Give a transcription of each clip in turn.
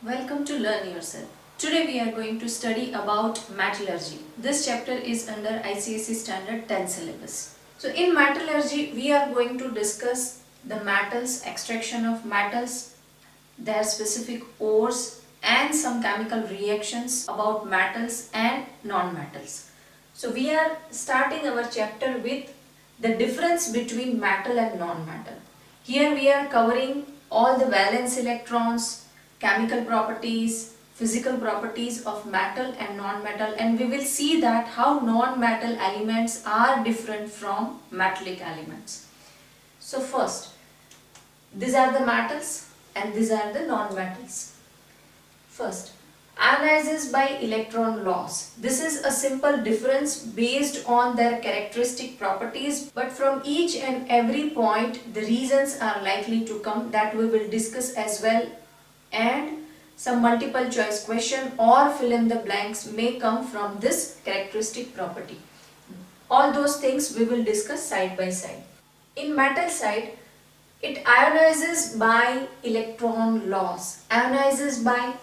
Welcome to Learn Yourself. Today we are going to study about metallurgy. This chapter is under ICSE Std-10 syllabus. So in metallurgy we are going to discuss the metals, extraction of metals, their specific ores and some chemical reactions about metals and non-metals. So we are starting our chapter with the difference between metal and non-metal. Here we are covering all the valence electrons, chemical properties, physical properties of metal and non-metal, and we will see that how non-metal elements are different from metallic elements. So first, these are the metals and these are the non-metals. First, ionizes by electron loss. This is a simple difference based on their characteristic properties, but from each and every point the reasons are likely to come that we will discuss as well, and some multiple choice question or fill in the blanks may come from this characteristic property. All those things we will discuss side by side. In metal side, it ionizes by electron loss. Ionizes by,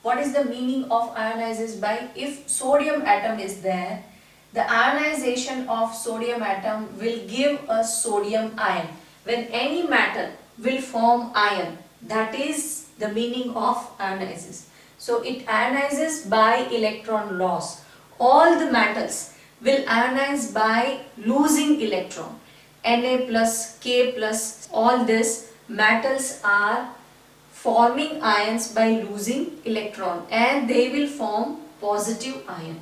what is the meaning of ionizes by? If sodium atom is there, the ionization of sodium atom will give a sodium ion. When any metal will form ion, that is the meaning of ionizes. So it ionizes by electron loss. All the metals will ionize by losing electron. Na plus, K plus, all these metals are forming ions by losing electron and they will form positive ion.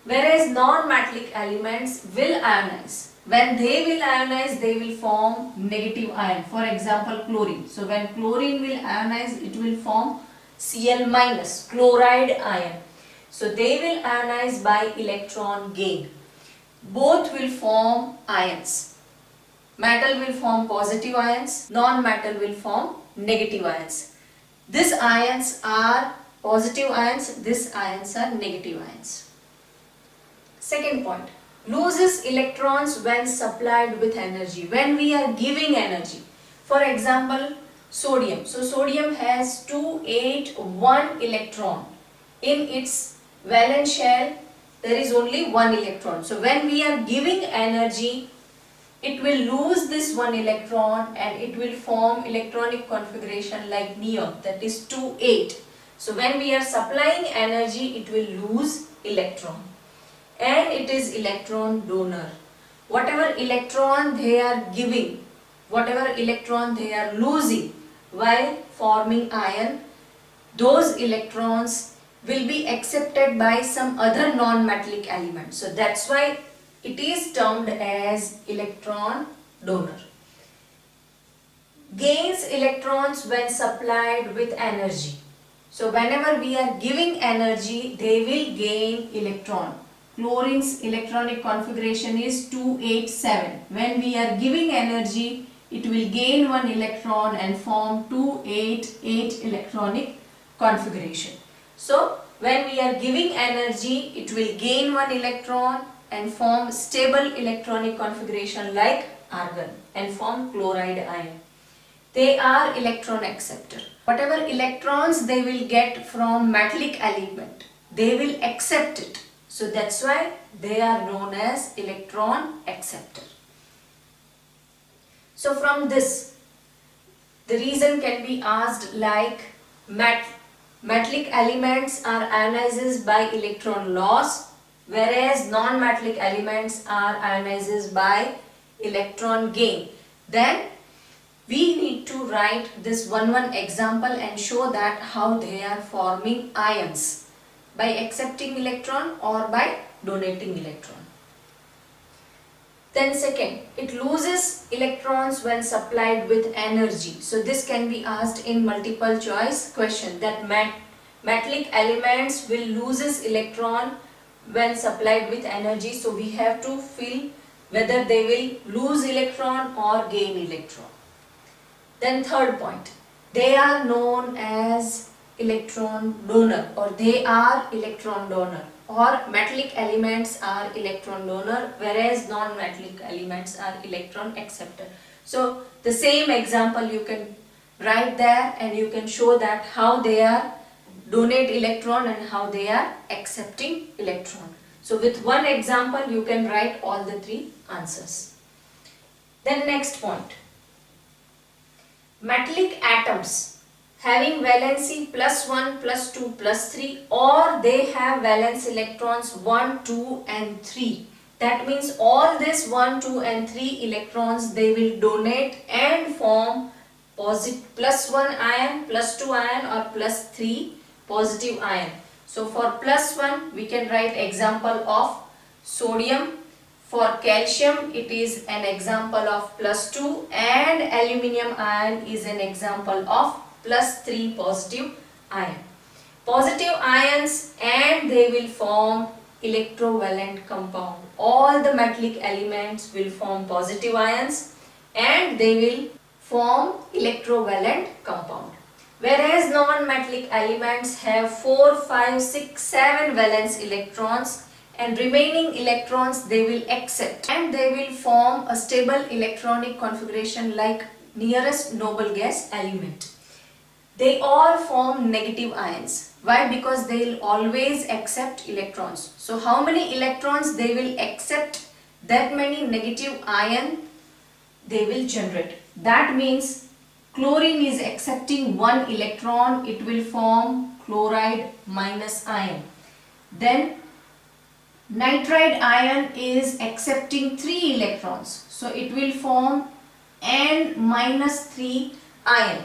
Whereas non-metallic elements will ionize. When they will ionize, they will form negative ion. For example, chlorine. So when chlorine will ionize, it will form Cl minus, chloride ion. So they will ionize by electron gain. Both will form ions. Metal will form positive ions, non-metal will form negative ions. These ions are positive ions, these ions are negative ions. Second point, loses electrons when supplied with energy. When we are giving energy, for example, sodium. So sodium has 281 electron. In its valence shell, there is only one electron. So when we are giving energy, it will lose this one electron and it will form electronic configuration like neon, that is 28. So when we are supplying energy, it will lose electron. And it is electron donor. Whatever electron they are giving, whatever electron they are losing while forming ion, those electrons will be accepted by some other non-metallic element. So that's why it is termed as electron donor. Gains electrons when supplied with energy. So whenever we are giving energy, they will gain electron. Chlorine's electronic configuration is 287. When we are giving energy, it will gain one electron and form 288 electronic configuration. So when we are giving energy, it will gain one electron and form stable electronic configuration like argon and form chloride ion. They are electron acceptor. Whatever electrons they will get from metallic element, they will accept it. So that's why they are known as electron acceptor. So from this, the reason can be asked like metallic elements are ionizes by electron loss, whereas non-metallic elements are ionizes by electron gain. Then we need to write this one example and show that how they are forming ions, by accepting electron or by donating electron. Then second, it loses electrons when supplied with energy. So this can be asked in multiple choice question, that metallic elements will loses electron when supplied with energy. So we have to fill whether they will lose electron or gain electron. Then third point, they are known as electron donor, or they are electron donor, or metallic elements are electron donor, whereas non-metallic elements are electron acceptor. So the same example you can write there and you can show that how they are donate electron and how they are accepting electron. So with one example you can write all the three answers. Then next point. Metallic atoms having valency +1, +2, +3, or they have valence electrons 1, 2 and 3. That means all this 1, 2 and 3 electrons they will donate and form +1 ion, +2 ion or +3 positive ion. So for +1 we can write example of sodium. For calcium it is an example of +2 and aluminium ion is an example of +3 positive ion. Positive ions and they will form electrovalent compound. All the metallic elements will form positive ions and they will form electrovalent compound. Whereas non-metallic elements have 4, 5, 6, 7 valence electrons and remaining electrons they will accept and they will form a stable electronic configuration like nearest noble gas element. They all form negative ions. Why? Because they will always accept electrons. So how many electrons they will accept, that many negative ion they will generate. That means chlorine is accepting 1 electron, it will form chloride minus ion. Then nitride ion is accepting 3 electrons, so it will form N-3 ion.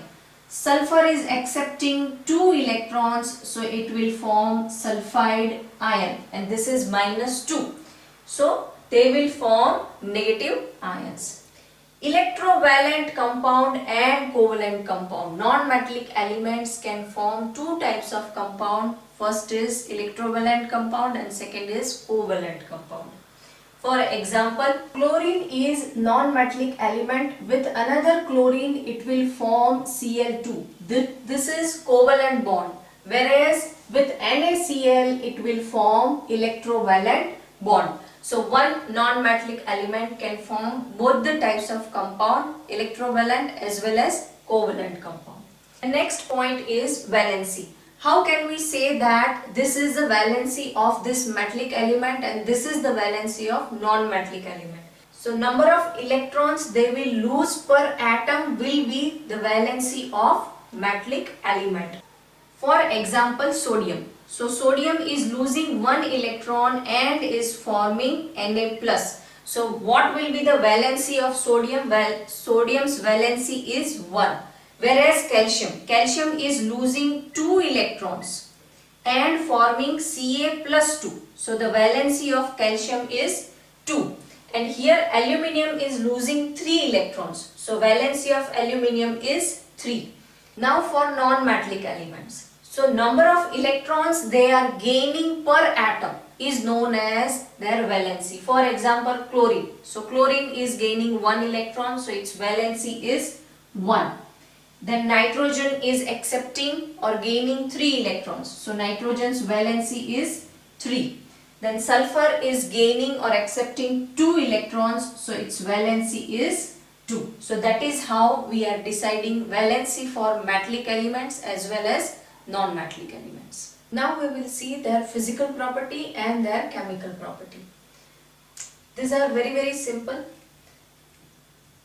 Sulfur is accepting 2 electrons, so it will form sulfide ion, and this is -2. So they will form negative ions. Electrovalent compound and covalent compound. Non-metallic elements can form 2 types of compound. First is electrovalent compound and second is covalent compound. For example, chlorine is non-metallic element. With another chlorine it will form Cl2. This is covalent bond. Whereas with NaCl it will form electrovalent bond. So one non-metallic element can form both the types of compound, electrovalent as well as covalent compound. The next point is valency. How can we say that this is the valency of this metallic element and this is the valency of non-metallic element? So number of electrons they will lose per atom will be the valency of metallic element. For example, sodium. So sodium is losing 1 electron and is forming Na+. So what will be the valency of sodium? Well, sodium's valency is 1. Whereas calcium is losing 2 electrons and forming Ca+2. So the valency of calcium is 2. And here aluminium is losing 3 electrons. So valency of aluminium is 3. Now for non-metallic elements. So number of electrons they are gaining per atom is known as their valency. For example, chlorine. So chlorine is gaining 1 electron, so its valency is 1. Then nitrogen is accepting or gaining 3 electrons. So nitrogen's valency is 3. Then sulfur is gaining or accepting 2 electrons, so its valency is 2. So that is how we are deciding valency for metallic elements as well as non-metallic elements. Now we will see their physical property and their chemical property. These are very simple.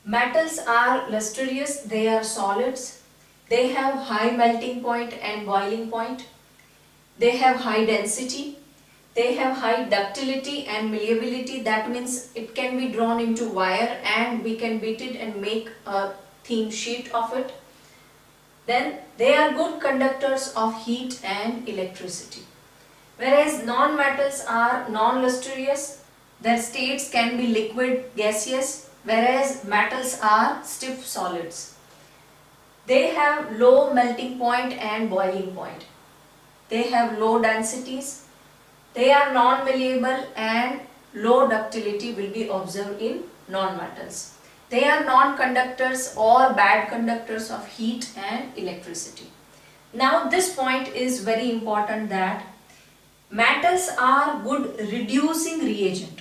Metals are lustrous, they are solids. They have high melting point and boiling point. They have high density. They have high ductility and malleability. That means it can be drawn into wire and we can beat it and make a thin sheet of it. Then they are good conductors of heat and electricity. Whereas non-metals are non-lustrous, their states can be liquid, gaseous, whereas metals are stiff solids. They have low melting point and boiling point. They have low densities. They are non-malleable and low ductility will be observed in non-metals. They are non-conductors or bad conductors of heat and electricity. Now this point is very important, that metals are good reducing reagent.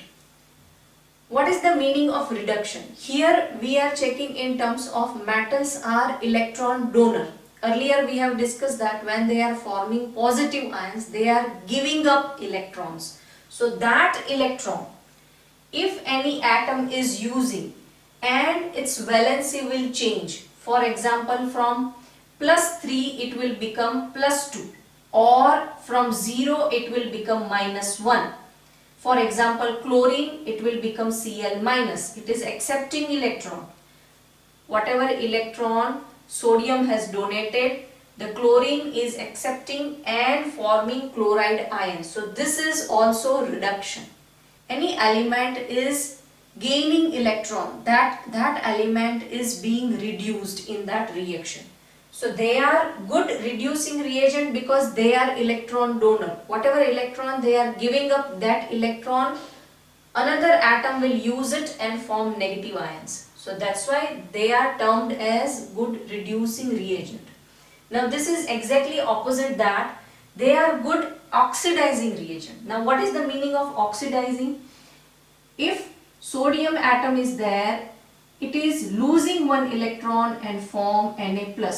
What is the meaning of reduction? Here we are checking in terms of metals are electron donor. earlier we have discussed that when they are forming positive ions, they are giving up electrons. So that electron, if any atom is using, and its valency will change. For example, from +3 it will become +2, or from 0 it will become -1. For example, chlorine, it will become Cl-. It is accepting electron. Whatever electron sodium has donated, the chlorine is accepting and forming chloride ion. So this is also reduction. Any element is gaining electron, that element is being reduced in that reaction. So they are good reducing reagent because they are electron donor. Whatever electron they are giving up, that electron, another atom will use it and form negative ions. So that's why they are termed as good reducing reagent. Now this is exactly opposite that. They are good oxidizing reagent. Now what is the meaning of oxidizing? If sodium atom is there, it is losing one electron and form Na+.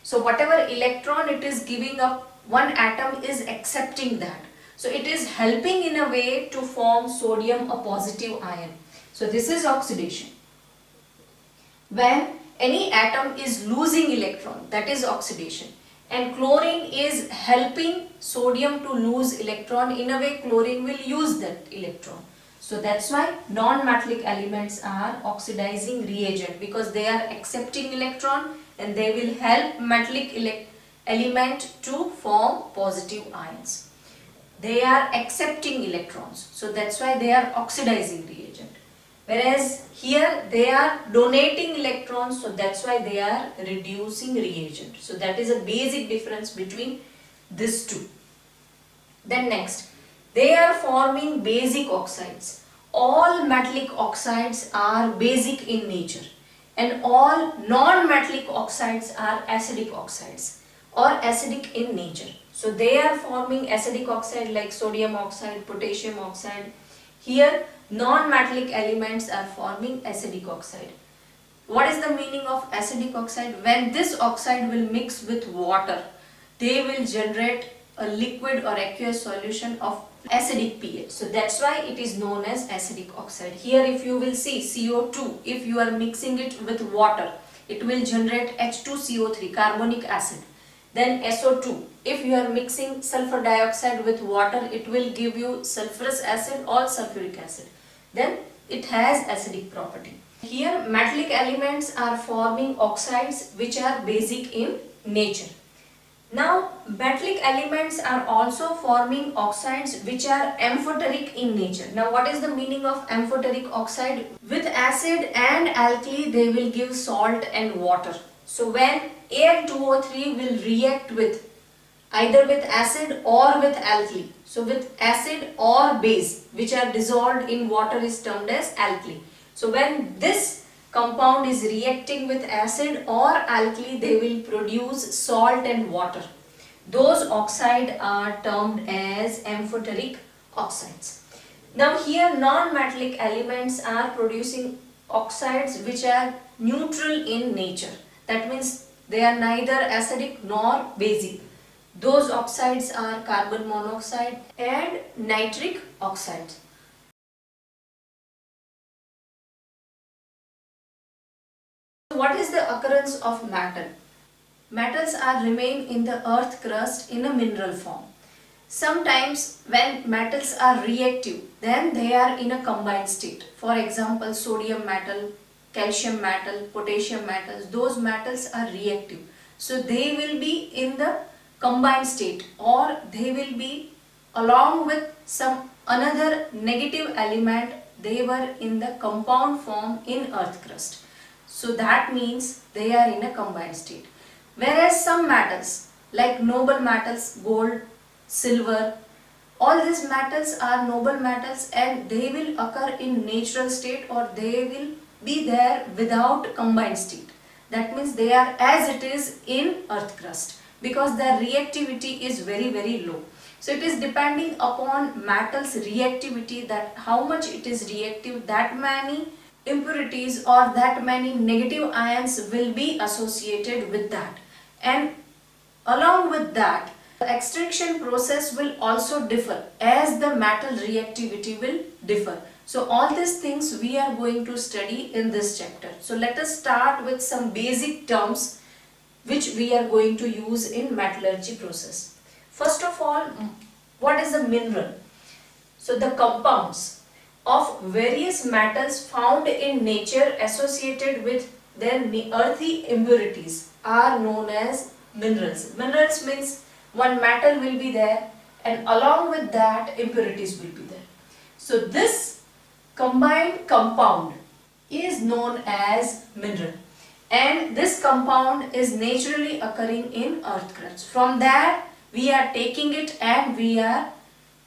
So whatever electron it is giving up, one atom is accepting that. So it is helping in a way to form sodium a positive ion. So this is oxidation. When any atom is losing electron, that is oxidation. And chlorine is helping sodium to lose electron. In a way, chlorine will use that electron. So that's why non-metallic elements are oxidizing reagent, because they are accepting electron and they will help metallic element to form positive ions. They are accepting electrons. So that's why they are oxidizing reagent. Whereas here they are donating electrons, so that's why they are reducing reagent. So that is a basic difference between these two. Then next, they are forming basic oxides. All metallic oxides are basic in nature, and all non-metallic oxides are acidic oxides or acidic in nature. So they are forming acidic oxide like sodium oxide, potassium oxide. Here non-metallic elements are forming acidic oxide. What is the meaning of acidic oxide? When this oxide will mix with water, they will generate a liquid or aqueous solution of acidic pH. So that's why it is known as acidic oxide. Here if you will see CO2, if you are mixing it with water, it will generate H2CO3, carbonic acid. Then SO2, if you are mixing sulfur dioxide with water, it will give you sulfurous acid or sulfuric acid. Then it has acidic property. Here metallic elements are forming oxides which are basic in nature. Now metallic elements are also forming oxides which are amphoteric in nature. Now what is the meaning of amphoteric oxide? With acid and alkali they will give salt and water. So when Al2O3 will react with either with acid or with alkali. So with acid or base which are dissolved in water is termed as alkali. So when this compound is reacting with acid or alkali, they will produce salt and water. Those oxides are termed as amphoteric oxides. Now here non-metallic elements are producing oxides which are neutral in nature. That means they are neither acidic nor basic. Those oxides are carbon monoxide and nitric oxide. What is the occurrence of metal? Metals are remain in the earth crust in a mineral form. Sometimes when metals are reactive, then they are in a combined state. For example, sodium metal, calcium metal, potassium metals, those metals are reactive. So they will be in the combined state, or they will be along with some another negative element, they were in the compound form in earth crust. So that means they are in a combined state. Whereas some metals like noble metals, gold, silver, all these metals are noble metals and they will occur in natural state, or they will be there without combined state. That means they are as it is in earth crust, because their reactivity is very low. So it is depending upon metal's reactivity, that how much it is reactive, that many impurities or that many negative ions will be associated with that. And Along with that, the extraction process will also differ as the metal reactivity will differ. So all these things we are going to study in this chapter. So let us start with some basic terms which we are going to use in metallurgy process. First of all, what is a mineral? So the compounds of various metals found in nature associated with their earthy impurities are known as minerals. Minerals means one metal will be there and along with that impurities will be there. So this combined compound is known as mineral, and this compound is naturally occurring in earth crust. From there we are taking it and we are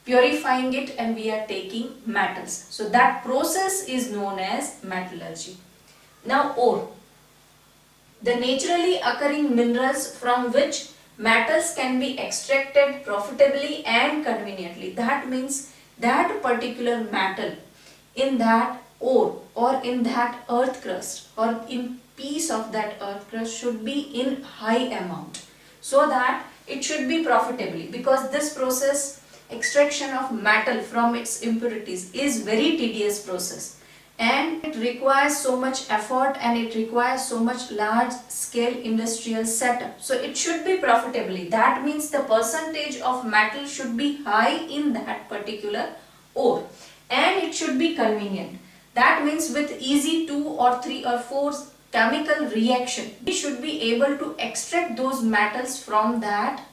purifying it and we are taking metals. So that process is known as metallurgy. Now ore, the naturally occurring minerals from which metals can be extracted profitably and conveniently. That means that particular metal in that ore or in that earth crust or in piece of that earth crust should be in high amount so that it should be profitably, because this process, extraction of metal from its impurities, is very tedious process and it requires so much effort and it requires so much large scale industrial setup. So it should be profitably. That means the percentage of metal should be high in that particular ore and it should be convenient. That means with easy 2 or 3 or 4 chemical reaction, we should be able to extract those metals from that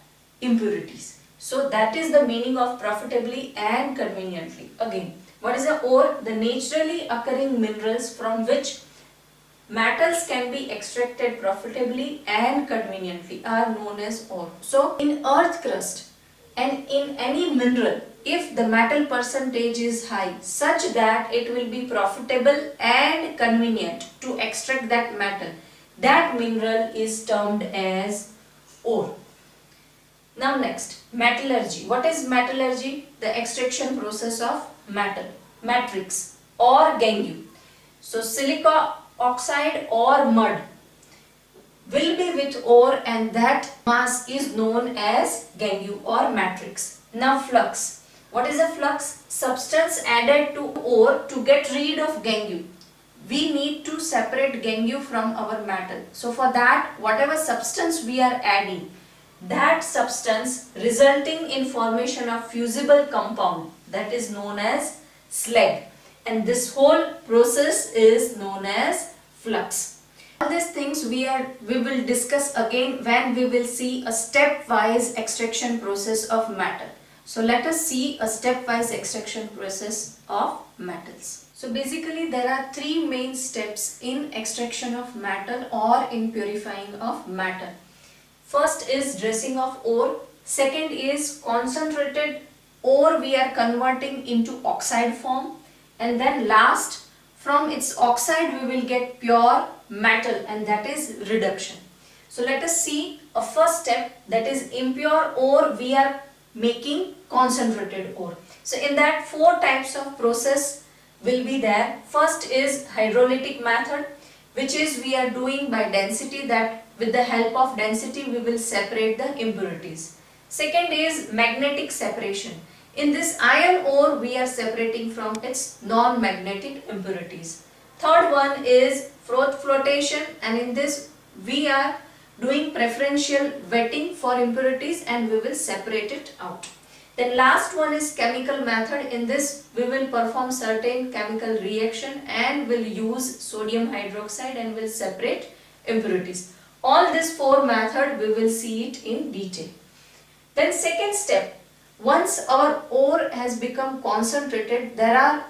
impurities. So that is the meaning of profitably and conveniently. Again, what is the ore? The naturally occurring minerals from which metals can be extracted profitably and conveniently are known as ore. So in earth crust and in any mineral, if the metal percentage is high such that it will be profitable and convenient to extract that metal, that mineral is termed as ore. Now next, metallurgy. What is metallurgy? The extraction process of metal, matrix or gangue. So silica oxide or mud will be with ore and that mass is known as gangue or matrix. Now flux. What is a flux? Substance added to ore to get rid of gangue. We need to separate gangue from our metal. So for that, whatever substance we are adding, that substance resulting in formation of fusible compound, that is known as slag, and this whole process is known as flux. All these things we will discuss again when we will see a stepwise extraction process of metal. So let us see a stepwise extraction process of metals. So basically there are 3 main steps in extraction of metal or in purifying of metal. First is dressing of ore, second is concentrated ore we are converting into oxide form, and then last, from its oxide we will get pure metal, and that is reduction. So let us see a first step, that is impure ore we are making concentrated ore. So in that 4 types of process will be there. First is hydrolytic method, which is we are doing by density, that with the help of density we will separate the impurities. Second is magnetic separation. In this iron ore we are separating from its non-magnetic impurities. Third one is froth flotation, and in this we are doing preferential wetting for impurities and we will separate it out. Then last one is chemical method. In this we will perform certain chemical reaction and will use sodium hydroxide and will separate impurities. All these 4 methods we will see it in detail. Then second step, once our ore has become concentrated, there are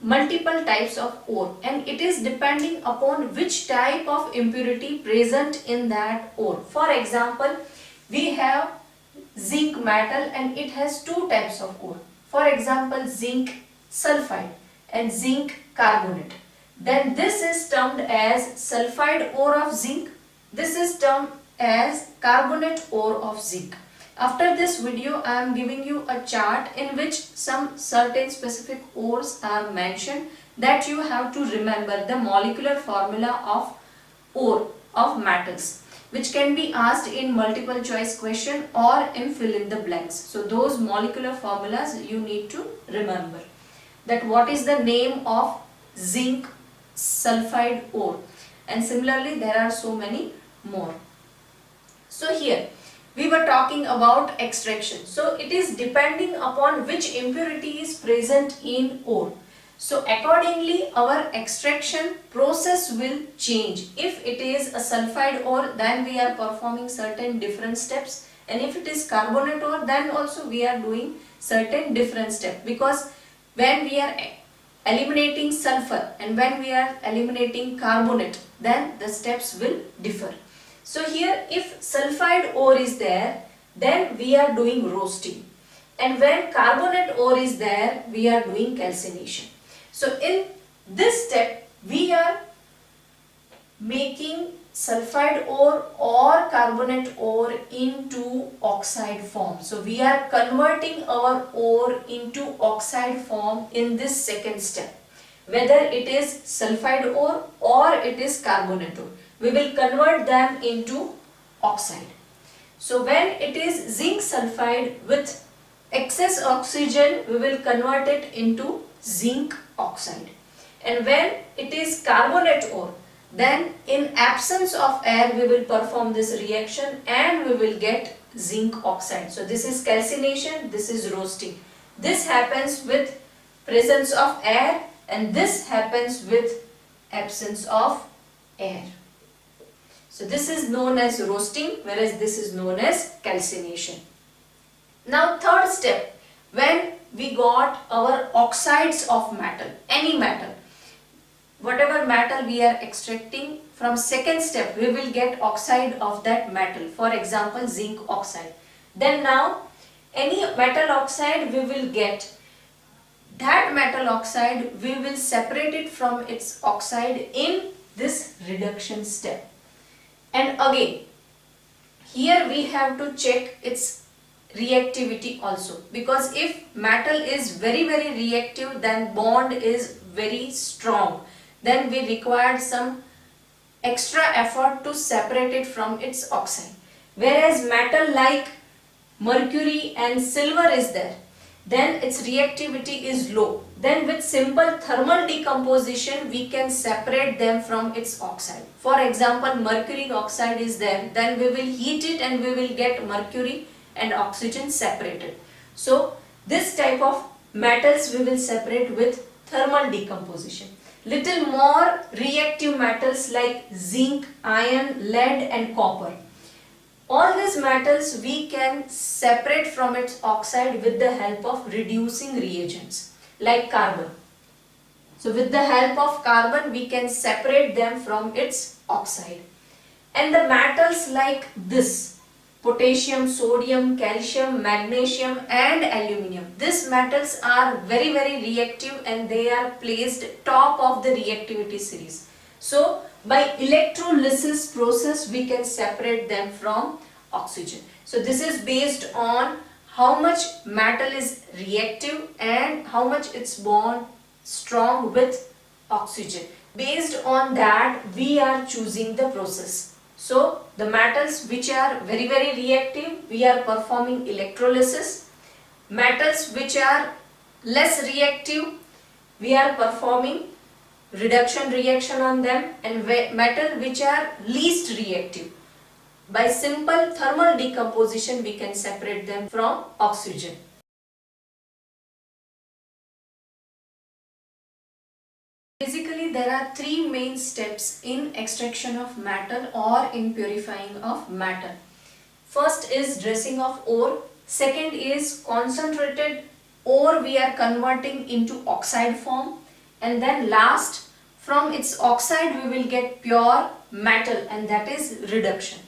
multiple types of ore and it is depending upon which type of impurity present in that ore. For example, we have zinc metal and it has 2 types of ore. For example, zinc sulfide and zinc carbonate. Then this is termed as sulfide ore of zinc. This is termed as carbonate ore of zinc. After this video, I am giving you a chart in which some certain specific ores are mentioned that you have to remember the molecular formula of ore of metals. which can be asked in multiple choice question or in fill in the blanks. So those molecular formulas you need to remember. That what is the name of zinc sulfide ore, and similarly there are so many more. So here we were talking about extraction. So it is depending upon which impurity is present in ore. So accordingly our extraction process will change. If it is a sulfide ore, then we are performing certain different steps, and if it is carbonate ore, then also we are doing certain different steps, because when we are eliminating sulfur and when we are eliminating carbonate, then the steps will differ. So here if sulfide ore is there, then we are doing roasting, and when carbonate ore is there, we are doing calcination. So in this step we are making sulfide ore or carbonate ore into oxide form. So we are converting our ore into oxide form in this second step. Whether it is sulfide ore or it is carbonate ore, we will convert them into oxide. So when it is zinc sulfide with excess oxygen, we will convert it into zinc oxide. And when it is carbonate ore, then in absence of air we will perform this reaction and we will get zinc oxide. So this is calcination, this is roasting. This happens with presence of air and this happens with absence of air. So this is known as roasting, whereas this is known as calcination. Now third step, when we got our oxides of metal, any metal, whatever metal we are extracting, from second step we will get oxide of that metal, for example zinc oxide. Then now any metal oxide we will get, that metal oxide we will separate it from its oxide in this reduction step. And again here we have to check its reactivity also, because if metal is very reactive, then bond is very strong, then we required some extra effort to separate it from its oxide. Whereas metal like mercury and silver is there, then its reactivity is low. Then with simple thermal decomposition we can separate them from its oxide. For example, mercury oxide is there, then we will heat it and we will get mercury and oxygen separated. So this type of metals we will separate with thermal decomposition. Little more reactive metals like zinc, iron, lead and copper. All these metals we can separate from its oxide with the help of reducing reagents like carbon. So with the help of carbon we can separate them from its oxide. And the metals like this, potassium, sodium, calcium, magnesium and aluminium, these metals are very reactive and they are placed top of the reactivity series. So by electrolysis process we can separate them from oxygen. So this is based on how much metal is reactive and how much its bond strong with oxygen. Based on that we are choosing the process. So the metals which are very reactive, we are performing electrolysis. Metals which are less reactive, we are performing reduction reaction on them, and metal which are least reactive, by simple thermal decomposition we can separate them from oxygen. Basically there are three main steps in extraction of metal or in purifying of metal. First is dressing of ore, second is concentrated ore we are converting into oxide form, and then last from its oxide we will get pure metal, and that is reduction.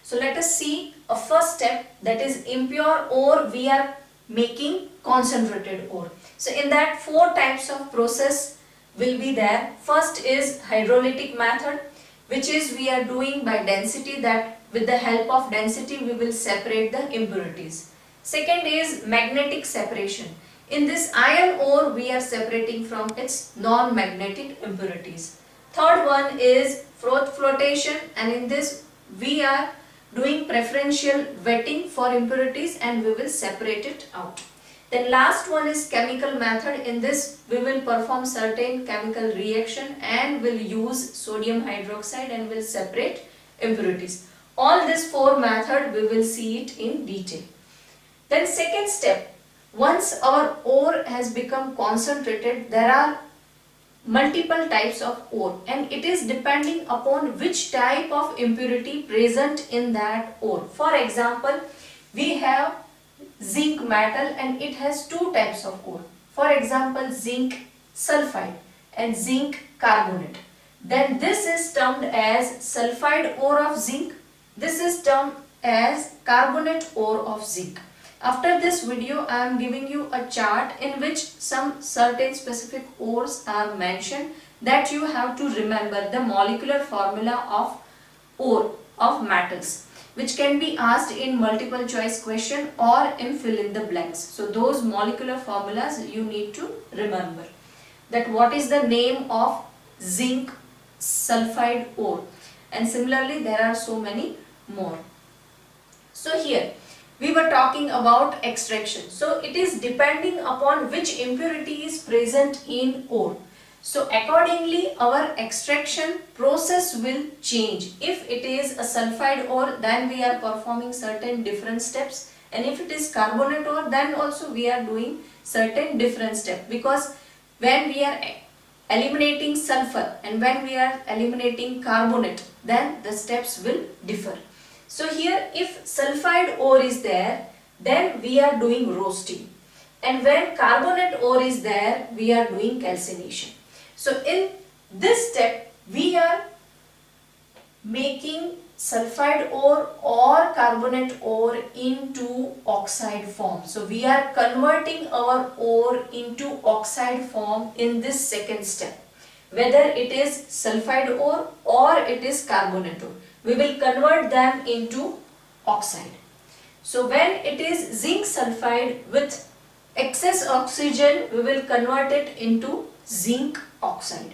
So let us see a first step, that is impure ore we are making concentrated ore. So in that four types of process will be there. First is hydrolytic method, which is we are doing by density, that with the help of density we will separate the impurities. Second is magnetic separation. In this iron ore we are separating from its non-magnetic impurities. Third one is froth flotation, and in this we are doing preferential wetting for impurities and we will separate it out. Then last one is chemical method. In this we will perform certain chemical reaction and will use sodium hydroxide and will separate impurities. All these four methods we will see it in detail. Then second step, once our ore has become concentrated, there are multiple types of ore and it is depending upon which type of impurity present in that ore. For example, we have zinc metal and it has two types of ore. For example, zinc sulfide and zinc carbonate. Then this is termed as sulfide ore of zinc. This is termed as carbonate ore of zinc. After this video, I am giving you a chart in which some certain specific ores are mentioned that you have to remember the molecular formula of ore of metals, which can be asked in multiple choice question or in fill in the blanks. So those molecular formulas you need to remember. That what is the name of zinc sulfide ore, and similarly there are so many more. So here we were talking about extraction. So it is depending upon which impurity is present in ore. So accordingly our extraction process will change. If it is a sulfide ore, then we are performing certain different steps, and if it is carbonate ore, then also we are doing certain different steps, because when we are eliminating sulfur and when we are eliminating carbonate, then the steps will differ. So here if sulfide ore is there, then we are doing roasting, and when carbonate ore is there, we are doing calcination. So in this step we are making sulfide ore or carbonate ore into oxide form. So we are converting our ore into oxide form in this second step. Whether it is sulfide ore or it is carbonate ore, we will convert them into oxide. So when it is zinc sulfide with excess oxygen, we will convert it into zinc oxide.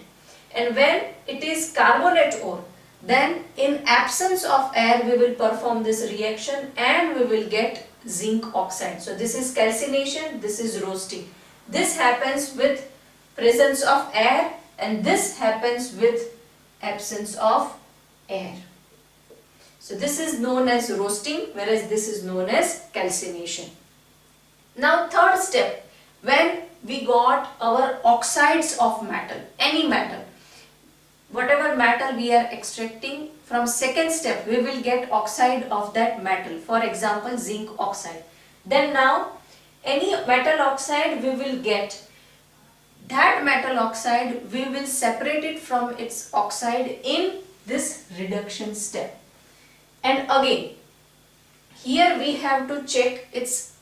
And when it is carbonate ore, then in absence of air we will perform this reaction and we will get zinc oxide. So this is calcination, this is roasting. This happens with presence of air and this happens with absence of air. So this is known as roasting, whereas this is known as calcination. Now third step, when we got our oxides of metal, any metal, whatever metal we are extracting, from second step we will get oxide of that metal, for example zinc oxide. Then now any metal oxide we will get, that metal oxide we will separate it from its oxide in this reduction step. And again here we have to check its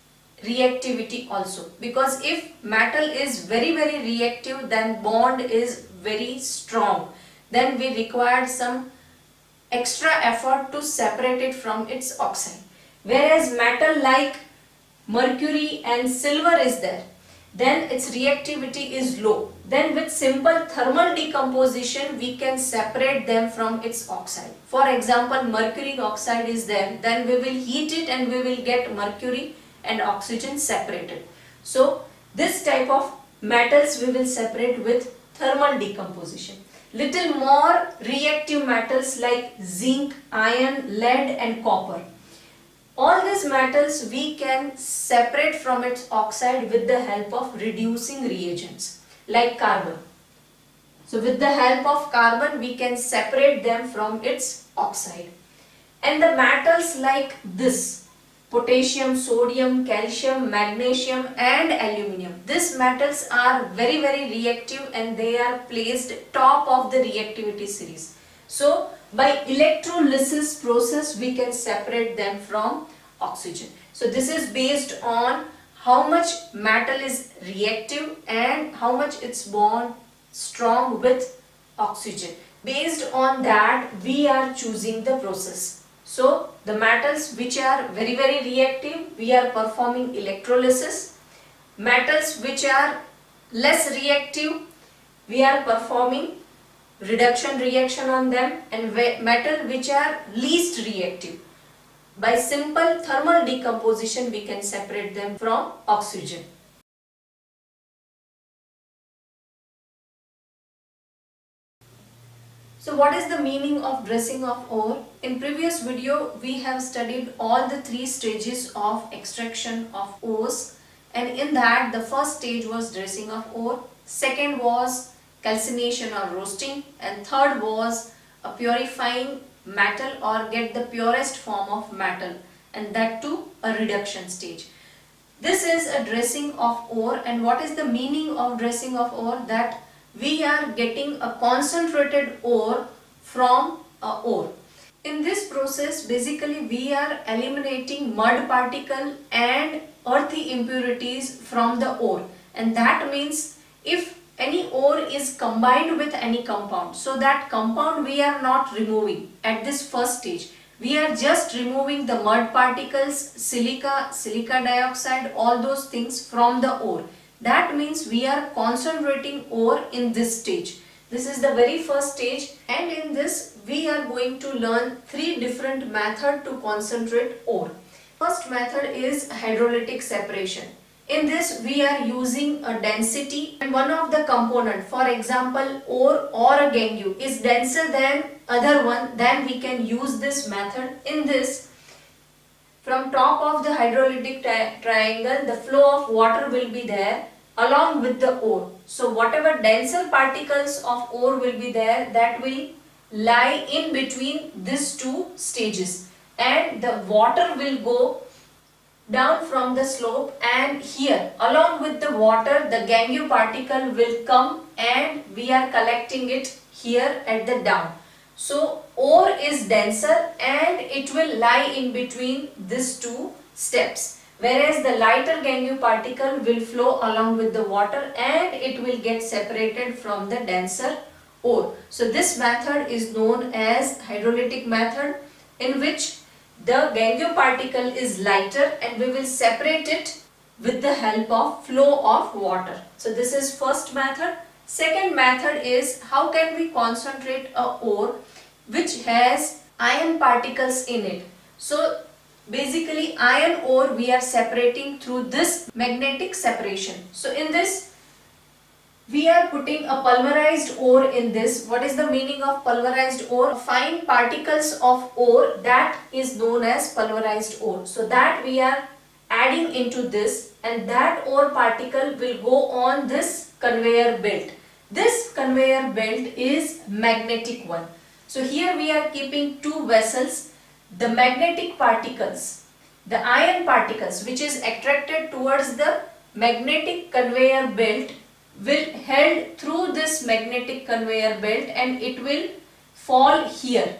reactivity also, because if metal is very reactive, then bond is very strong, then we require some extra effort to separate it from its oxide. Whereas metal like mercury and silver is there, then its reactivity is low. Then with simple thermal decomposition we can separate them from its oxide. For example, mercury oxide is there, then we will heat it and we will get mercury and oxygen separated. So this type of metals we will separate with thermal decomposition. Little more reactive metals like zinc, iron, lead and copper. All these metals we can separate from its oxide with the help of reducing reagents like carbon. So with the help of carbon we can separate them from its oxide. And the metals like this, potassium, sodium, calcium, magnesium and aluminium, these metals are very reactive and they are placed top of the reactivity series. So by electrolysis process we can separate them from oxygen. So this is based on how much metal is reactive and how much its bond strong with oxygen. Based on that we are choosing the process. So the metals which are very reactive, we are performing electrolysis. Metals which are less reactive, we are performing reduction reaction on them, and metal which are least reactive. By simple thermal decomposition we can separate them from oxygen. So what is the meaning of dressing of ore? In previous video we have studied all the three stages of extraction of ores, and in that the first stage was dressing of ore, second was calcination or roasting, and third was purifying metal or get the purest form of metal, and that too a reduction stage. This is a dressing of ore, and what is the meaning of dressing of ore? That we are getting a concentrated ore from a ore. In this process basically we are eliminating mud particle and earthy impurities from the ore, and that means if any ore is combined with any compound, so that compound we are not removing at this first stage. We are just removing the mud particles, silica dioxide, all those things from the ore. That means we are concentrating ore in this stage. This is the very first stage, and in this we are going to learn three different methods to concentrate ore. First method is hydrolytic separation. In this we are using a density and one of the component, for example ore or a gangue is denser than other one, then we can use this method. In this, from top of the hydrolytic triangle the flow of water will be there along with the ore. So whatever denser particles of ore will be there, that will lie in between these two stages, and the water will go down from the slope, and here along with the water the gangue particle will come and we are collecting it here at the down. So ore is denser and it will lie in between these two steps, whereas the lighter gangue particle will flow along with the water and it will get separated from the denser ore. So this method is known as hydrolytic method, in which the gangue particle is lighter and we will separate it with the help of flow of water. So this is first method. Second method is how can we concentrate a ore which has iron particles in it. So basically iron ore we are separating through this magnetic separation. So in this we are putting a pulverized ore in this. What is the meaning of pulverized ore? Fine particles of ore, that is known as pulverized ore. So that we are adding into this, and that ore particle will go on this conveyor belt. This conveyor belt is magnetic one. So here we are keeping two vessels. The magnetic particles, the iron particles which is attracted towards the magnetic conveyor belt will held through this magnetic conveyor belt and it will fall here,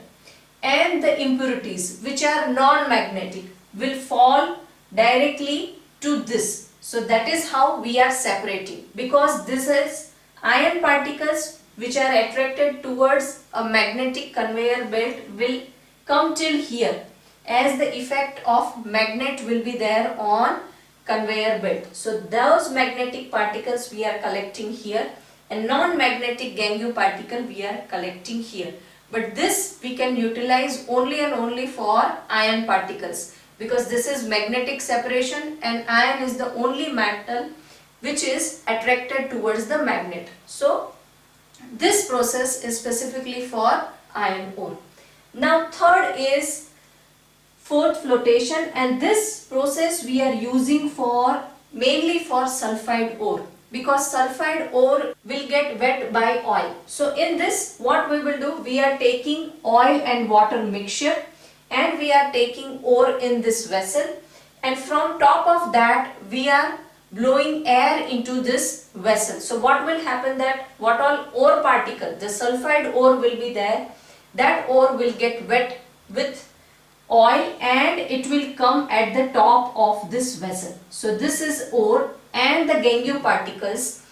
and the impurities which are non-magnetic will fall directly to this. So that is how we are separating, because this is iron particles which are attracted towards a magnetic conveyor belt will come till here, as the effect of magnet will be there on conveyor belt. So those magnetic particles we are collecting here, and non-magnetic gangue particle we are collecting here. But this we can utilize only and only for iron particles, because this is magnetic separation and iron is the only metal which is attracted towards the magnet. So this process is specifically for iron ore. Now third is fourth flotation, and this process we are using for mainly for sulfide ore, because sulfide ore will get wet by oil. So in this what we will do, we are taking oil and water mixture and we are taking ore in this vessel, and from top of that we are blowing air into this vessel. So what will happen, that what all ore particle, the sulfide ore will be there, that ore will get wet with oil and it will come at the top of this vessel. So this is ore, and the gangue particles,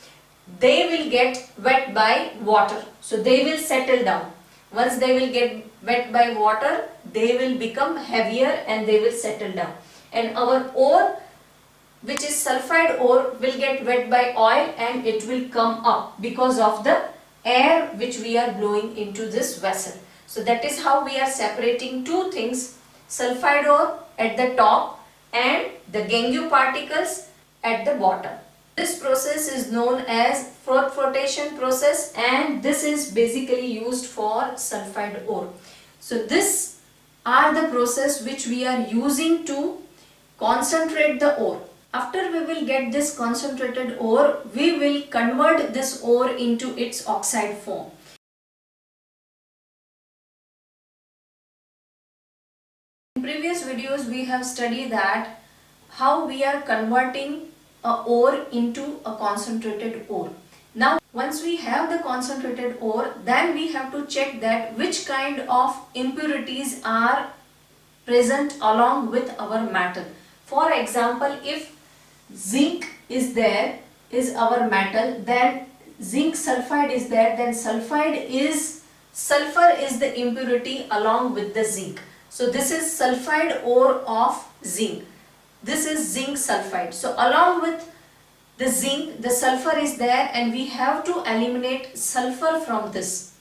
they will get wet by water. So they will settle down. Once they will get wet by water, they will become heavier and they will settle down. And our ore, which is sulfide ore, will get wet by oil and it will come up because of the air which we are blowing into this vessel. So that is how we are separating two things, sulfide ore at the top and the gangue particles at the bottom. This process is known as froth flotation process, and this is basically used for sulfide ore. So this are the process which we are using to concentrate the ore. After we will get this concentrated ore, we will convert this ore into its oxide form. In previous videos we have studied that how we are converting a ore into a concentrated ore. Now once we have the concentrated ore, then we have to check that which kind of impurities are present along with our metal. For example, if zinc is there, is our metal, then zinc sulfide is there, then sulfur is the impurity along with the zinc. So this is sulfide ore of zinc. This is zinc sulfide. So along with the zinc, the sulfur is there, and we have to eliminate sulfur from this.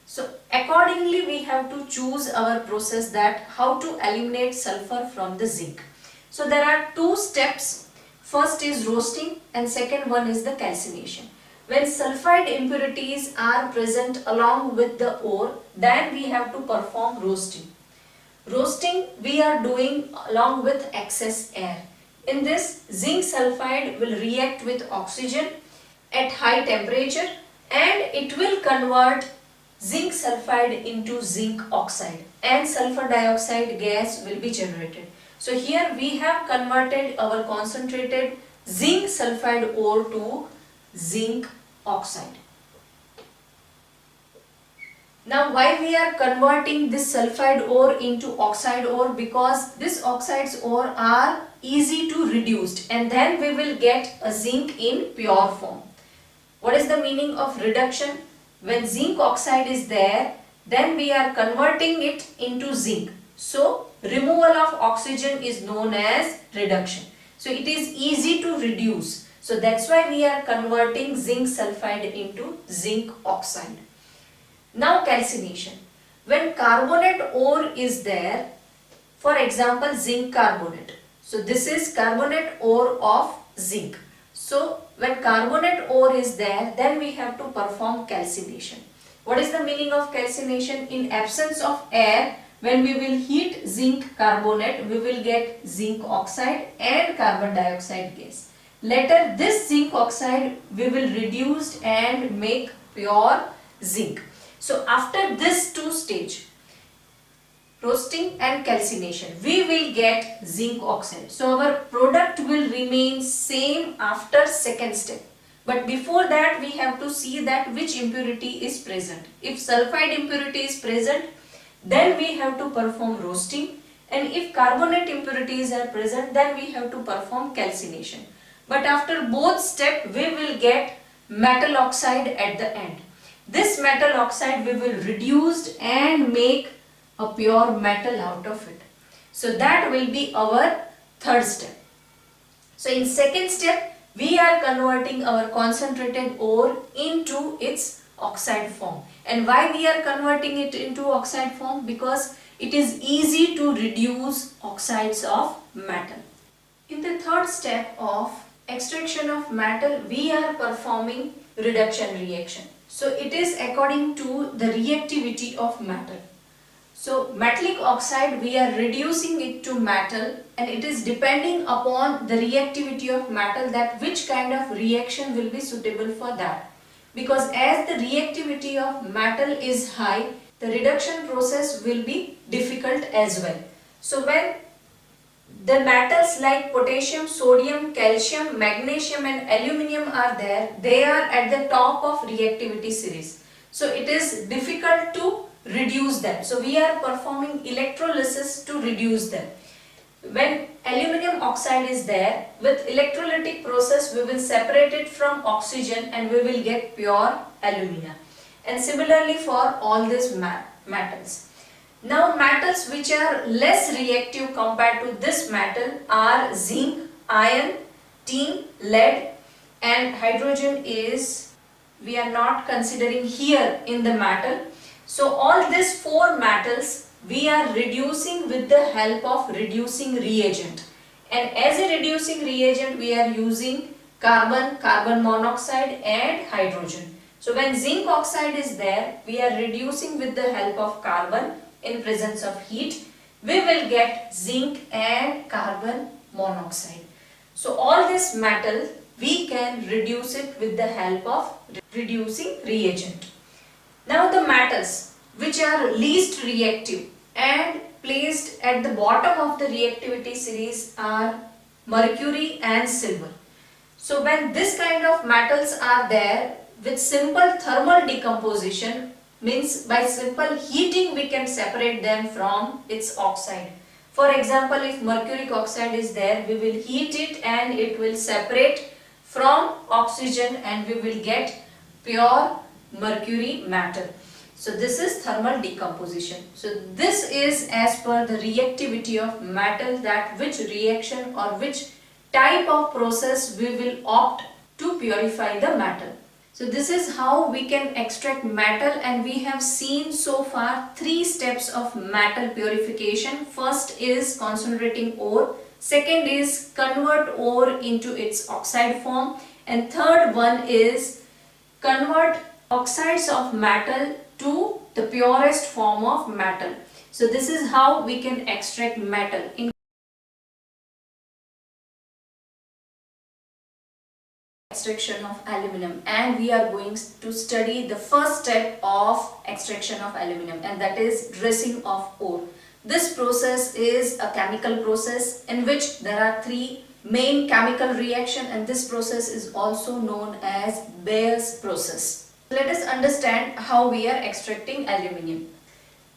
So accordingly we have to choose our process that how to eliminate sulfur from the zinc. So there are two steps. First is roasting and second one is the calcination. When sulfide impurities are present along with the ore, then we have to perform roasting. Roasting we are doing along with excess air. In this, zinc sulfide will react with oxygen at high temperature and it will convert zinc sulfide into zinc oxide and sulfur dioxide gas will be generated. So here we have converted our concentrated zinc sulfide ore to zinc oxide. Now why we are converting this sulfide ore into oxide ore? Because this oxides ore are easy to reduce and then we will get a zinc in pure form. What is the meaning of reduction? When zinc oxide is there, then we are converting it into zinc. So removal of oxygen is known as reduction. So it is easy to reduce. So that's why we are converting zinc sulfide into zinc oxide. Now calcination. When carbonate ore is there, for example zinc carbonate. So this is carbonate ore of zinc. So when carbonate ore is there, then we have to perform calcination. What is the meaning of calcination? In absence of air, when we will heat zinc carbonate, we will get zinc oxide and carbon dioxide gas. Later this zinc oxide we will reduce and make pure zinc. So after this two stage, roasting and calcination, we will get zinc oxide. So our product will remain same after second step. But before that we have to see that which impurity is present. If sulfide impurity is present, then we have to perform roasting, and if carbonate impurities are present, then we have to perform calcination. But after both steps we will get metal oxide at the end. This metal oxide we will reduce and make a pure metal out of it. So that will be our third step. So in second step we are converting our concentrated ore into its oxide form. And why we are converting it into oxide form? Because it is easy to reduce oxides of metal. In the third step of extraction of metal, we are performing reduction reaction. So it is according to the reactivity of metal. So metallic oxide we are reducing it to metal, and it is depending upon the reactivity of metal that which kind of reaction will be suitable for that. Because as the reactivity of metal is high, the reduction process will be difficult as well. So when the metals like potassium, sodium, calcium, magnesium and aluminium are there, they are at the top of reactivity series. So it is difficult to reduce them. So we are performing electrolysis to reduce them. When aluminium oxide is there, with electrolytic process we will separate it from oxygen and we will get pure alumina. And similarly for all these metals. Now metals which are less reactive compared to this metal are zinc, iron, tin, lead, and hydrogen is we are not considering here in the metal. So all these four metals we are reducing with the help of reducing reagent. And as a reducing reagent we are using carbon, carbon monoxide and hydrogen. So when zinc oxide is there, we are reducing with the help of carbon in presence of heat. We will get zinc and carbon monoxide. So all this metal we can reduce it with the help of reducing reagent. Now the metals which are least reactive and placed at the bottom of the reactivity series are mercury and silver. So when this kind of metals are there, with simple thermal decomposition, means by simple heating we can separate them from its oxide. For example, if mercuric oxide is there, we will heat it and it will separate from oxygen and we will get pure mercury matter. So this is thermal decomposition. So this is as per the reactivity of metal, that which reaction or which type of process we will opt to purify the metal. So this is how we can extract metal, and we have seen so far three steps of metal purification. First is concentrating ore, second is convert ore into its oxide form, and third one is convert oxides of metal to the purest form of metal. So this is how we can extract metal. In extraction of aluminum, and we are going to study the first step of extraction of aluminum, and that is dressing of ore. This process is a chemical process in which there are three main chemical reactions, and this process is also known as Bayer's process. Let us understand how we are extracting aluminum.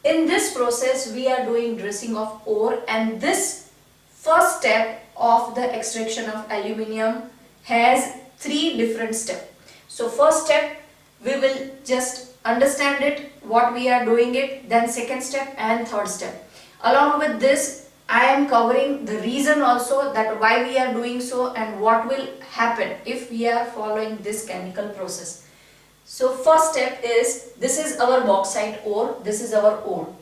In this process we are doing dressing of ore, and this first step of the extraction of aluminum has three different steps. So first step we will just understand it, what we are doing it, then second step and third step. Along with this I am covering the reason also, that why we are doing so and what will happen if we are following this chemical process. So first step is, this is our bauxite ore, this is our ore,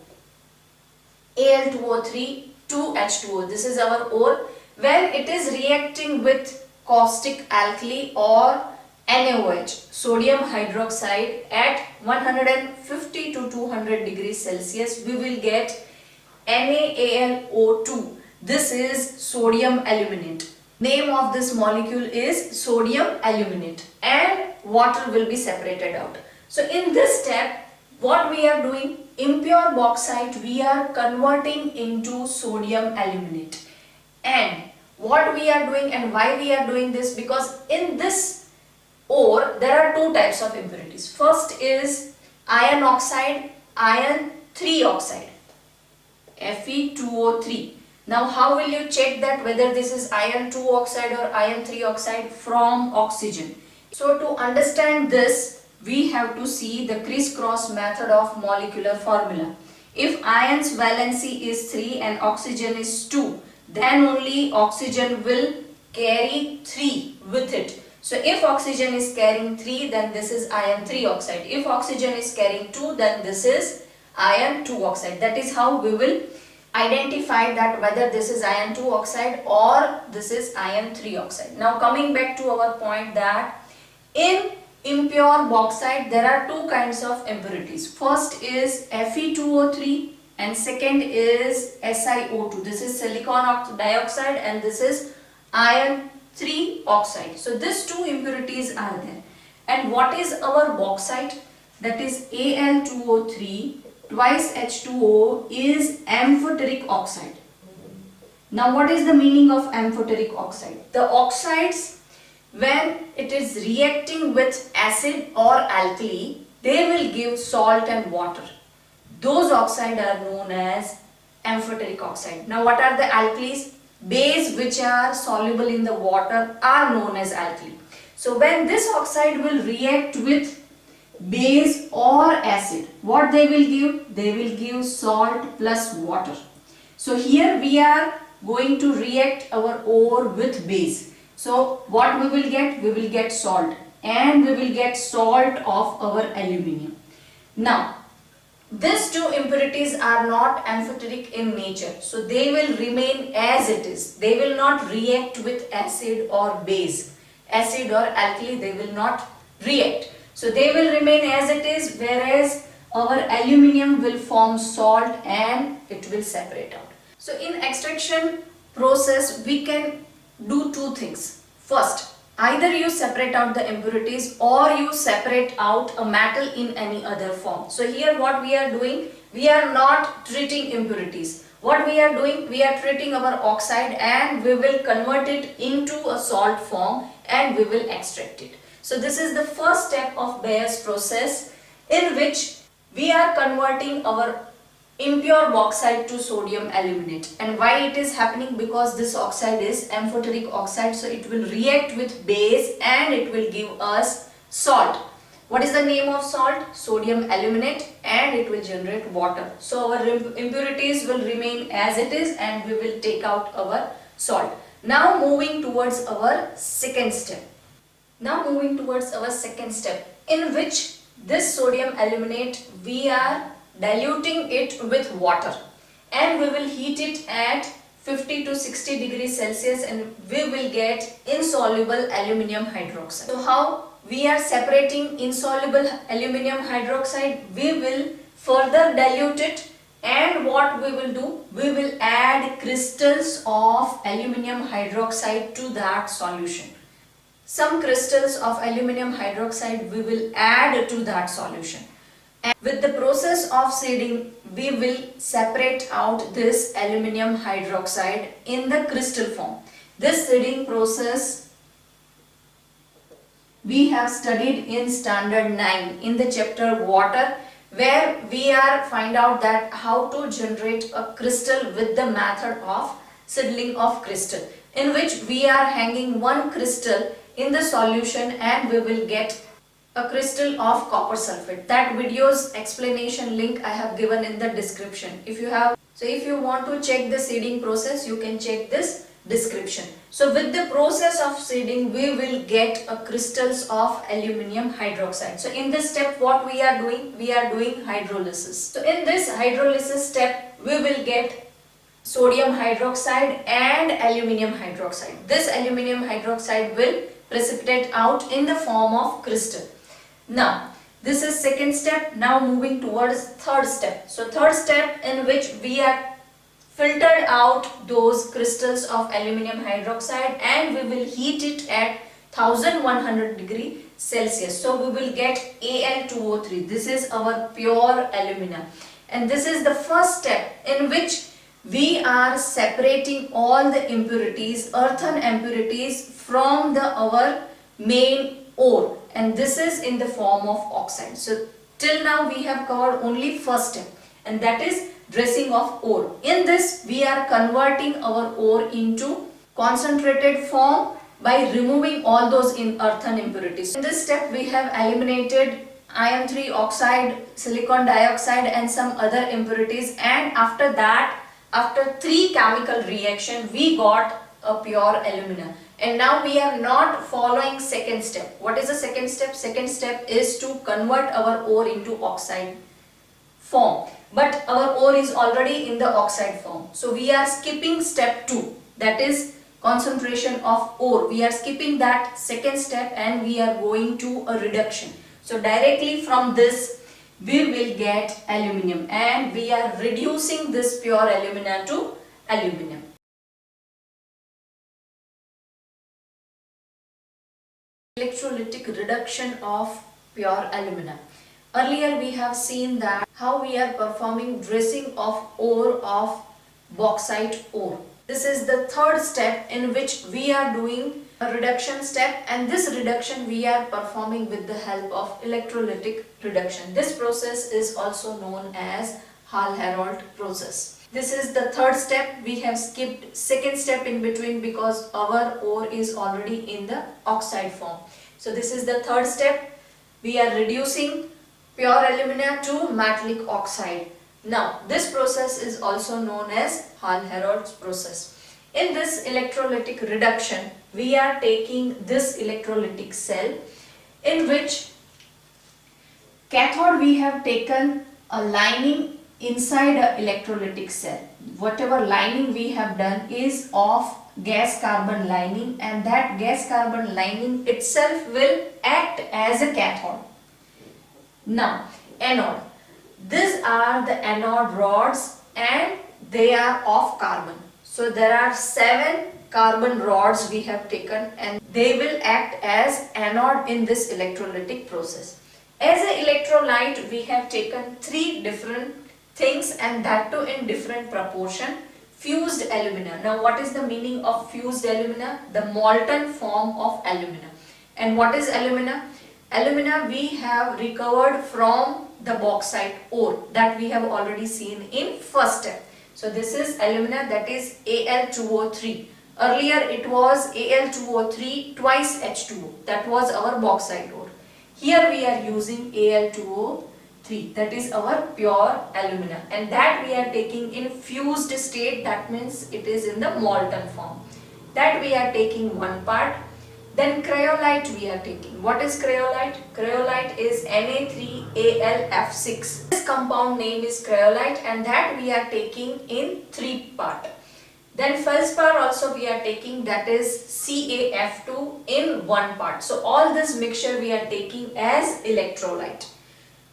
Al2O3 2H2O, this is our ore. When it is reacting with caustic alkali or NaOH, sodium hydroxide, at 150 to 200 degrees Celsius, we will get NaAlO2. This is sodium aluminate. Name of this molecule is sodium aluminate, and water will be separated out. So in this step, what we are doing, impure bauxite we are converting into sodium aluminate. And what we are doing and why we are doing this, because in this ore there are two types of impurities. First is iron oxide, iron 3 oxide, Fe2O3. Now how will you check that whether this is iron 2 oxide or iron 3 oxide? From oxygen. So to understand this, we have to see the crisscross method of molecular formula. If iron's valency is 3 and oxygen is 2, then only oxygen will carry 3 with it. So if oxygen is carrying 3, then this is iron 3 oxide. If oxygen is carrying 2, then this is iron 2 oxide. That is how we will identify that whether this is iron 2 oxide or this is iron 3 oxide. Now coming back to our point, that in impure bauxite there are two kinds of impurities. First is Fe2O3 and second is SiO2. This is silicon dioxide and this is iron 3 oxide. So these two impurities are there. And what is our bauxite? That is Al2O3 twice H2O is amphoteric oxide. Now what is the meaning of amphoteric oxide? The oxides, when it is reacting with acid or alkali, they will give salt and water. Those oxides are known as amphoteric oxide. Now what are the alkalis? Base which are soluble in the water are known as alkali. So when this oxide will react with base or acid, what they will give? They will give salt plus water. So here we are going to react our ore with base. So what we will get? We will get salt. and we will get salt of our aluminium. Now, these two impurities are not amphoteric in nature, so they will remain as it is. They will not react with acid or base. Acid or alkali, they will not react. So they will remain as it is, whereas our aluminium will form salt and it will separate out. So in extraction process, we can do two things. First, either you separate out the impurities or you separate out a metal in any other form. So here what we are doing, we are not treating impurities. What we are doing, we are treating our oxide and we will convert it into a salt form and we will extract it. So this is the first step of Bayer's process, in which we are converting our impure bauxite to sodium aluminate. And why it is happening? Because this oxide is amphoteric oxide, so it will react with base and it will give us salt. What is the name of salt? Sodium aluminate, and it will generate water. So our impurities will remain as it is and we will take out our salt. Now moving towards our second step. In which this sodium aluminate, we are diluting it with water and we will heat it at 50 to 60 degrees Celsius and we will get insoluble aluminium hydroxide. So how we are separating insoluble aluminium hydroxide? We will further dilute it, and what we will do, we will add crystals of aluminium hydroxide to that solution. Some crystals of aluminium hydroxide we will add to that solution. And with the process of seeding, we will separate out this aluminium hydroxide in the crystal form. This seeding process we have studied in standard 9 in the chapter water, where we are find out that how to generate a crystal with the method of seedling of crystal, in which we are hanging one crystal in the solution and we will get a crystal of copper sulfate. That video's explanation link I have given in the description. If you want to check the seeding process, you can check this description. So with the process of seeding, we will get a crystals of aluminium hydroxide. So in this step, what we are doing? We are doing hydrolysis. So in this hydrolysis step, we will get sodium hydroxide and aluminium hydroxide. This aluminium hydroxide will precipitate out in the form of crystal. Now, this is second step. Now moving towards third step. So third step, in which we are filtered out those crystals of aluminium hydroxide and we will heat it at 1100 degrees Celsius. So we will get Al2O3. This is our pure alumina. And this is the first step, in which we are separating all the impurities, earthen impurities, from our main ore, and this is in the form of oxide. So till now we have covered only first step, and that is dressing of ore. In this we are converting our ore into concentrated form by removing all those earthen impurities. In this step we have eliminated iron 3 oxide, silicon dioxide and some other impurities, and after that, after 3 chemical reaction, we got a pure alumina. And now we are not following second step. What is the second step? Second step is to convert our ore into oxide form. But our ore is already in the oxide form. So we are skipping step 2. That is concentration of ore. We are skipping that second step and we are going to a reduction. So directly from this we will get aluminium, and we are reducing this pure alumina to aluminum. Electrolytic reduction of pure alumina. Earlier we have seen that how we are performing dressing of ore of bauxite ore. This is the third step, in which we are doing a reduction step, and this reduction we are performing with the help of electrolytic reduction. This process is also known as Haroult process. This is the third step. We have skipped second step in between because our ore is already in the oxide form. So this is the third step. We are reducing pure alumina to metallic oxide. Now this process is also known as Haroult's process. In this electrolytic reduction, we are taking this electrolytic cell, in which cathode we have taken a lining inside a electrolytic cell. Whatever lining we have done is of gas carbon lining, and that gas carbon lining itself will act as a cathode. Now, anode. These are the anode rods and they are of carbon. So there are 7 carbon rods we have taken and they will act as anode in this electrolytic process. As an electrolyte we have taken 3 different things, and that too in different proportion. Fused alumina. Now what is the meaning of fused alumina? The molten form of alumina. And what is alumina? Alumina we have recovered from the bauxite ore that we have already seen in first step. So this is alumina, that is Al2O3. Earlier it was Al2O3 twice H2O, that was our bauxite ore. Here we are using Al2O3, that is our pure alumina, and that we are taking in fused state, that means it is in the molten form. That we are taking one part. Then cryolite we are taking. What is cryolite? Cryolite is Na3Alf6. This compound name is cryolite, and that we are taking in 3 part. Then feldspar also we are taking, that is CaF2 in 1 part. So all this mixture we are taking as electrolyte.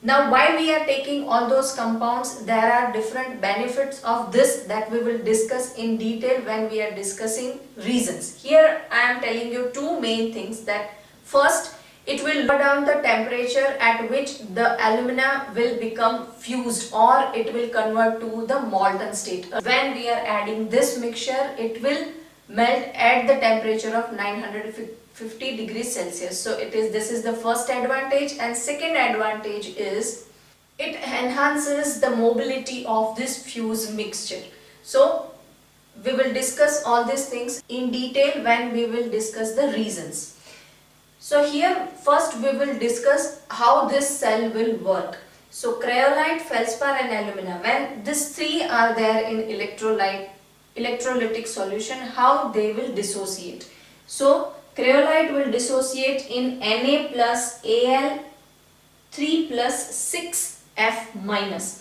Now why we are taking all those compounds? There are different benefits of this that we will discuss in detail when we are discussing reasons. Here I am telling you 2 main things. That first, it will lower down the temperature at which the alumina will become fused, or it will convert to the molten state. When we are adding this mixture, it will melt at the temperature of 950 degrees Celsius. So this is the first advantage, and second advantage is it enhances the mobility of this fused mixture. So we will discuss all these things in detail when we will discuss the reasons. So here first we will discuss how this cell will work. So cryolite, feldspar and alumina, when these 3 are there in electrolytic solution, how they will dissociate. So cryolite will dissociate in Na plus Al 3 plus 6F minus.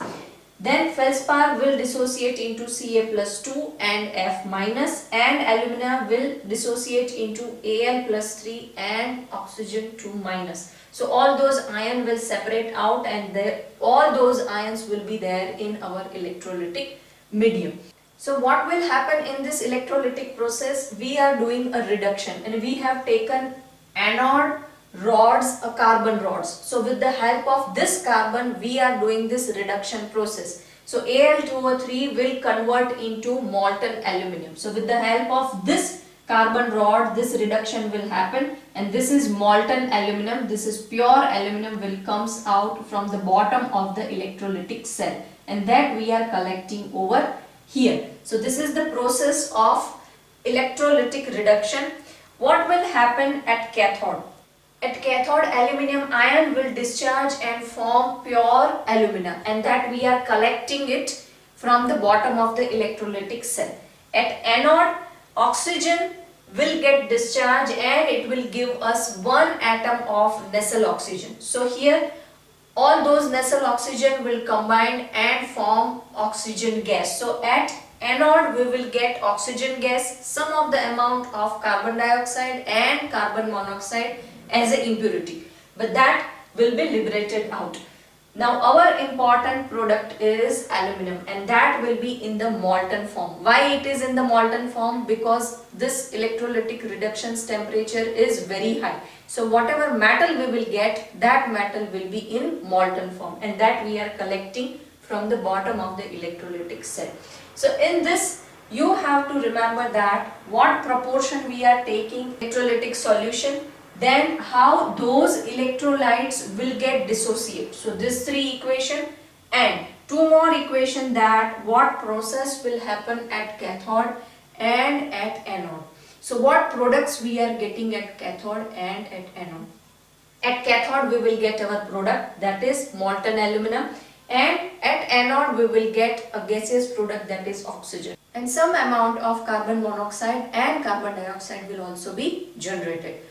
Then feldspar will dissociate into Ca plus 2 and F minus, and alumina will dissociate into Al plus 3 and oxygen 2 minus. So all those ions will separate out, and all those ions will be there in our electrolytic medium. So what will happen in this electrolytic process? We are doing a reduction, and we have taken anode rods, carbon rods. So with the help of this carbon we are doing this reduction process. So Al2O3 will convert into molten aluminum. So with the help of this carbon rod, this reduction will happen, and this is molten aluminum, this is pure aluminum will comes out from the bottom of the electrolytic cell, and that we are collecting over here. So this is the process of electrolytic reduction. What will happen at cathode? At cathode, aluminium ion will discharge and form pure alumina, and that we are collecting it from the bottom of the electrolytic cell. At anode, oxygen will get discharged and it will give us 1 atom of neutral oxygen. So here all those neutral oxygen will combine and form oxygen gas. So at anode we will get oxygen gas, some of the amount of carbon dioxide and carbon monoxide as an impurity, but that will be liberated out. Now our important product is aluminum, and that will be in the molten form. Why it is in the molten form? Because this electrolytic reduction's temperature is very high. So whatever metal we will get, that metal will be in molten form, and that we are collecting from the bottom of the electrolytic cell. So in this you have to remember that what proportion we are taking electrolytic solution, then how those electrolytes will get dissociate. So this 3 equation and 2 more equation, that what process will happen at cathode and at anode. So what products we are getting at cathode and at anode. At cathode we will get our product, that is molten aluminum, and at anode we will get a gaseous product, that is oxygen, and some amount of carbon monoxide and carbon dioxide will also be generated.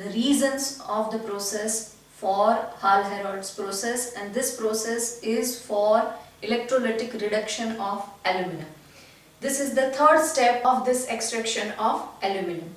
the reasons of the process for Haroult's process, and this process is for electrolytic reduction of aluminum. This is the third step of this extraction of aluminum.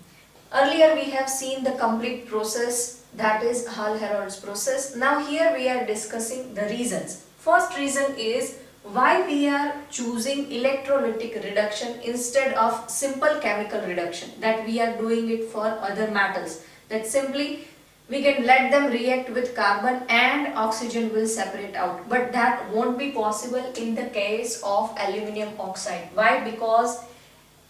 Earlier we have seen the complete process, that is Haroult's process. Now here we are discussing the reasons. First reason is why we are choosing electrolytic reduction instead of simple chemical reduction, that we are doing it for other metals, that simply we can let them react with carbon and oxygen will separate out, but that won't be possible in the case of aluminum oxide. Why? Because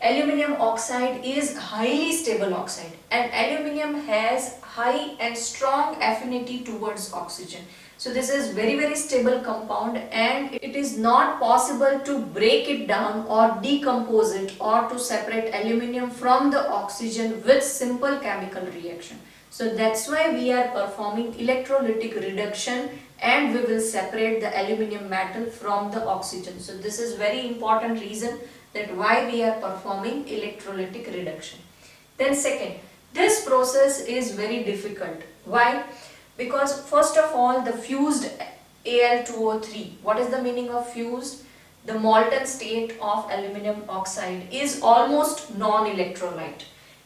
aluminum oxide is highly stable oxide, and aluminum has high and strong affinity towards oxygen. So this is very stable compound, and it is not possible to break it down or decompose it or to separate aluminum from the oxygen with simple chemical reaction. So that's why we are performing electrolytic reduction, and we will separate the aluminum metal from the oxygen. So this is very important reason that why we are performing electrolytic reduction. Then second, this process is very difficult. Why? Because first of all, the fused Al2O3, what is the meaning of fused? The molten state of aluminum oxide is almost non-electrolyte,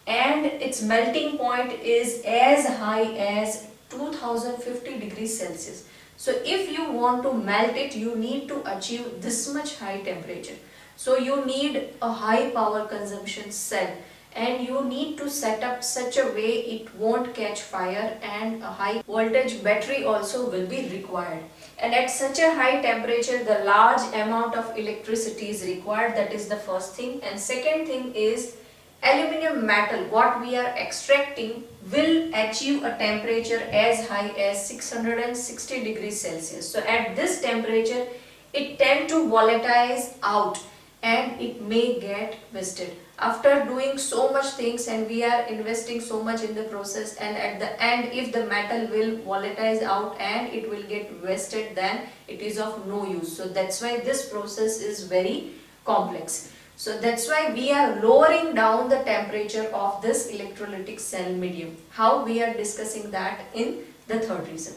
and its melting point is as high as 2050 degrees Celsius. So if you want to melt it, you need to achieve this much high temperature. So you need a high power consumption cell, and you need to set up such a way it won't catch fire, and a high voltage battery also will be required. And at such a high temperature, the large amount of electricity is required. That is the first thing. And second thing is, aluminum metal, what we are extracting, will achieve a temperature as high as 660 degrees Celsius. So at this temperature, it tends to volatilize out and it may get wasted. After doing so much things and we are investing so much in the process, and at the end if the metal will volatilize out and it will get wasted, then it is of no use. So that's why this process is very complex. So that's why we are lowering down the temperature of this electrolytic cell medium. How? We are discussing that in the third reason.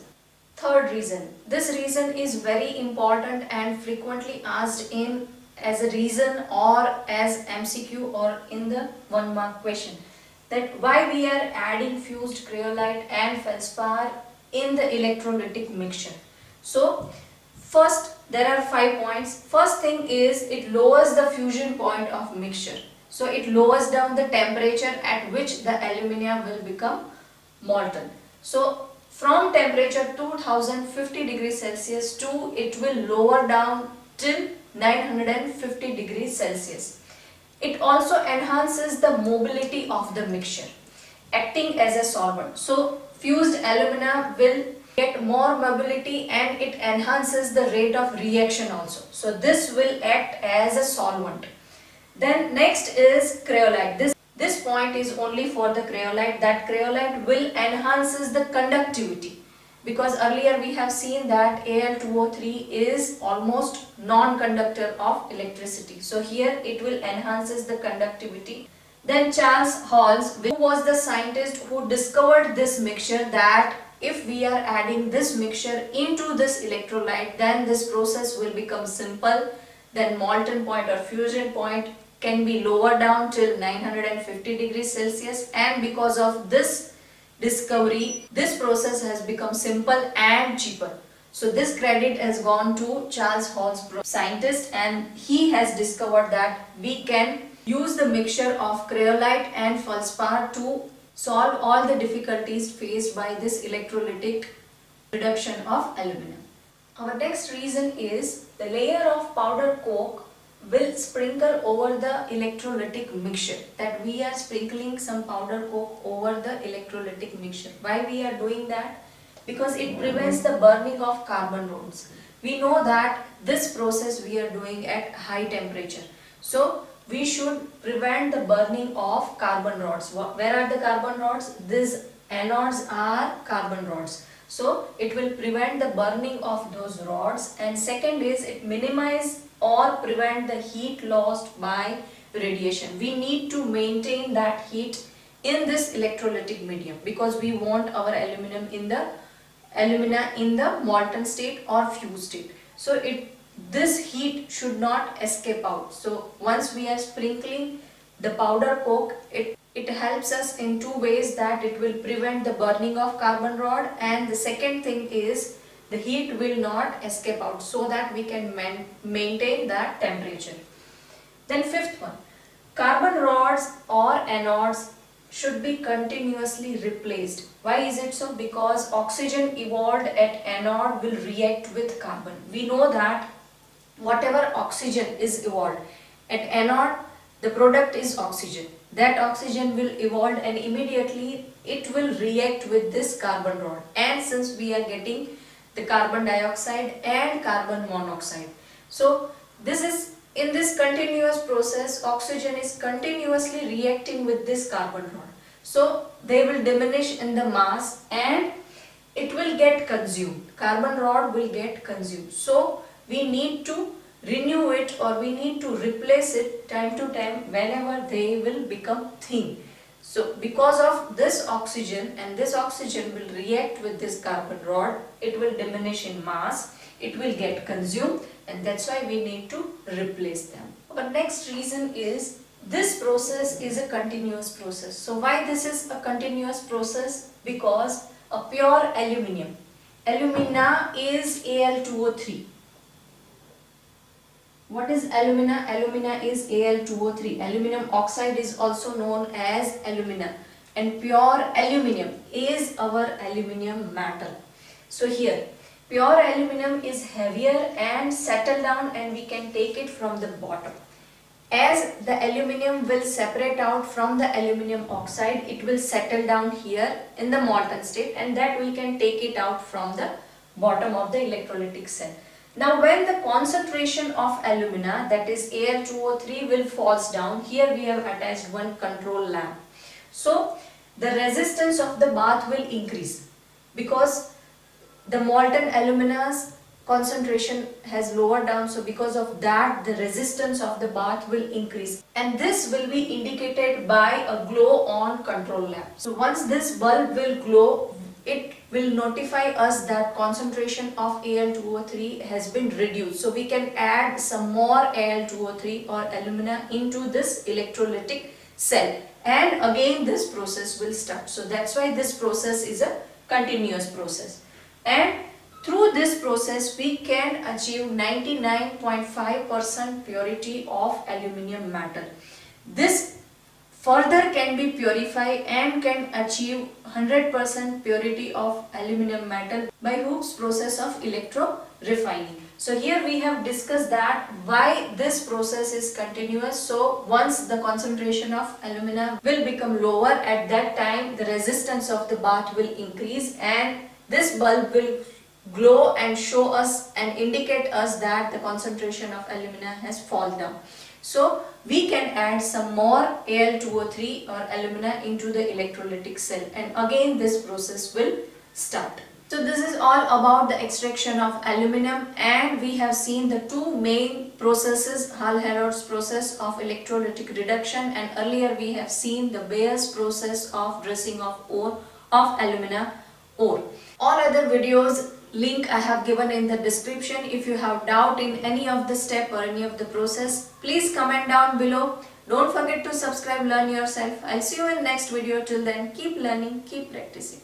Third reason. This reason is very important and frequently asked in as a reason or as MCQ or in the 1 mark question, that why we are adding fused cryolite and feldspar in the electrolytic mixture. So first, there are 5 points. First thing is, it lowers the fusion point of mixture. So it lowers down the temperature at which the alumina will become molten. So from temperature 2050 degrees Celsius to it will lower down till 950 degrees Celsius. It also enhances the mobility of the mixture, acting as a solvent. So fused alumina will get more mobility and it enhances the rate of reaction also. So this will act as a solvent. Then next is cryolite. This point is only for the cryolite, that cryolite will enhances the conductivity. Because earlier we have seen that Al2O3 is almost non-conductor of electricity. So here it will enhances the conductivity. Then Charles Haroult, who was the scientist who discovered this mixture, that if we are adding this mixture into this electrolyte, then this process will become simple. Then molten point or fusion point can be lowered down till 950 degrees Celsius, and because of this discovery, this process has become simple and cheaper. So this credit has gone to Charles Haroult, scientist, and he has discovered that we can use the mixture of cryolite and feldspar to solve all the difficulties faced by this electrolytic reduction of aluminum. Our next reason is, the layer of powder coke will sprinkle over the electrolytic mixture, that we are sprinkling some powder coke over the electrolytic mixture. Why we are doing that? Because it prevents the burning of carbon rods. We know that this process we are doing at high temperature. So we should prevent the burning of carbon rods. Where are the carbon rods? These anodes are carbon rods. So it will prevent the burning of those rods. And second is, it minimizes or prevent the heat lost by radiation. We need to maintain that heat in this electrolytic medium, because we want our alumina in the molten state or fused state. So this heat should not escape out. So once we are sprinkling the powder coke, it helps us in two ways, that it will prevent the burning of carbon rod, and the second thing is the heat will not escape out, so that we can maintain that temperature. Then fifth one, carbon rods or anodes should be continuously replaced. Why is it so? Because oxygen evolved at anode will react with carbon. We know that whatever oxygen is evolved at anode, the product is oxygen. That oxygen will evolve and immediately it will react with this carbon rod. And since we are getting the carbon dioxide and carbon monoxide, so in this continuous process, oxygen is continuously reacting with this carbon rod. So they will diminish in the mass and it will get consumed. Carbon rod will get consumed. So we need to renew it, or we need to replace it time to time whenever they will become thin. So because of this oxygen, and this oxygen will react with this carbon rod, it will diminish in mass, it will get consumed, and that's why we need to replace them. But next reason is this process is a continuous process. So why this is a continuous process? Because a pure alumina is Al2O3. What is alumina? Alumina is Al2O3. Aluminum oxide is also known as alumina, and pure aluminum is our aluminium metal. So here pure aluminum is heavier and settle down, and we can take it from the bottom. As the aluminum will separate out from the aluminum oxide, it will settle down here in the molten state, and that we can take it out from the bottom of the electrolytic cell. Now when the concentration of alumina, that is Al2O3, will falls down, here we have attached one control lamp. So the resistance of the bath will increase, because the molten alumina's concentration has lowered down. So because of that, the resistance of the bath will increase, and this will be indicated by a glow on control lamp. So once this bulb will glow, it will notify us that concentration of Al2O3 has been reduced. So we can add some more Al2O3 or alumina into this electrolytic cell, and again this process will start. So that's why this process is a continuous process, and through this process we can achieve 99.5% purity of aluminium metal. This further can be purified and can achieve 100% purity of aluminum metal by Hooke's process of electro-refining. So here we have discussed that why this process is continuous. So once the concentration of alumina will become lower, at that time the resistance of the bath will increase, and this bulb will glow and show us and indicate us that the concentration of alumina has fallen down. So we can add some more Al2O3 or alumina into the electrolytic cell, and again this process will start. So this is all about the extraction of aluminum, and we have seen the two main processes, Haroult's process of electrolytic reduction, and earlier we have seen the Bayer's process of dressing of ore of alumina ore. All other videos link I have given in the description. If you have doubt in any of the step or any of the process, please comment down below. Don't forget to subscribe, learn yourself. I'll see you in next video. Till then, keep learning, keep practicing.